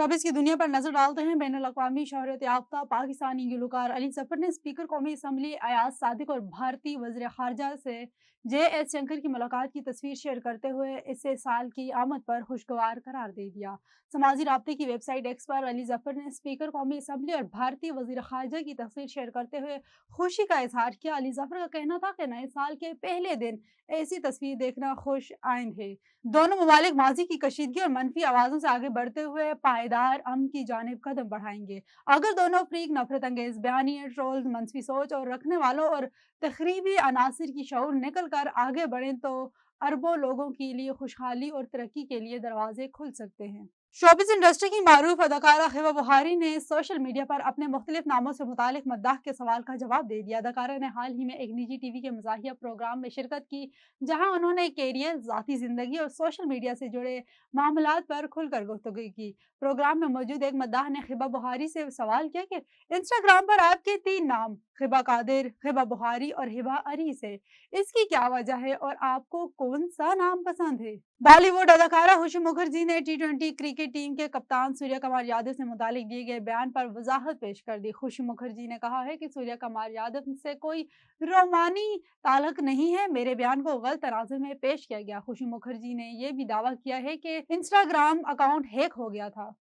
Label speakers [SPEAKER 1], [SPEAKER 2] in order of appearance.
[SPEAKER 1] Showbiz की दुनिया पर नजर डालते हैं। बैनुल-अक़वामी शोहरत याफ्ता पाकिस्तानी गुलकार अली ज़फ़र ने स्पीकर कौमी असम्बली अयाज सादिक और भारतीय वज़ीर ख़ारजा से जे.एस. शंकर की मुलाकात की तस्वीर शेयर करते हुए इसे साल की आमद पर खुशगवार करार दे दिया। समाजी राब्ते की वेबसाइट एक्स पर अली ज़फ़र ने स्पीकर कौमी असम्बली और भारतीय वज़ीर ख़ारजा की तस्वीर शेयर करते हुए खुशी का इज़हार किया। अली ज़फ़र का कहना था कि नए साल के पहले दिन ऐसी तस्वीर देखना खुश आइंद है। दोनों ममालिक माजी की कशीदगी और मनफी आवाज़ों से आगे बढ़ते हुए पायदार अमन की जानिब कदम बढ़ाएंगे। अगर दोनों फ़रीक नफरत अंगेज़ बयानिए, ट्रोल्स, मनफी सोच और रखने वालों और तख़रीबी अनासिर की शऊर निकल कर आगे बढ़ें तो अरबों लोगों के लिए खुशहाली और तरक्की के लिए दरवाजे खुल सकते हैं। शोबिज़ इंडस्ट्री की मारूफ अदाकारा हिबा बुखारी ने सोशल मीडिया पर अपने मुख्तलिफ नामों से मुतालिक मद्दाह के सवाल का जवाब दे दिया। अदाकारा ने हाल ही में एक निजी टीवी के मज़ाहिया प्रोग्राम में शिरकत की, जहां उन्होंने कैरियर, ज़ाती ज़िंदगी और सोशल मीडिया से जुड़े मामलात पर खुलकर गुफ्तगू की। प्रोग्राम में मौजूद एक मद्दाह ने हिबा बुखारी से सवाल किया कि इंस्टाग्राम पर आपके 3 नाम हिबा कादिर, हिबा बुखारी और हिबा अरीस है, इसकी क्या वजह है और आपको कौन सा नाम पसंद है? बॉलीवुड अदाकारा खुशी मुखर्जी ने टी20 क्रिकेट टीम के कप्तान सूर्य कुमार यादव से मुतालिक दिए गए बयान पर वजाहत पेश कर दी। खुशी मुखर्जी ने कहा है कि सूर्य कुमार यादव से कोई रोमानी ताल्लुक नहीं है, मेरे बयान को गलत तराजू में पेश किया गया। खुशी मुखर्जी ने यह भी दावा किया है कि इंस्टाग्राम अकाउंट हैक हो गया था।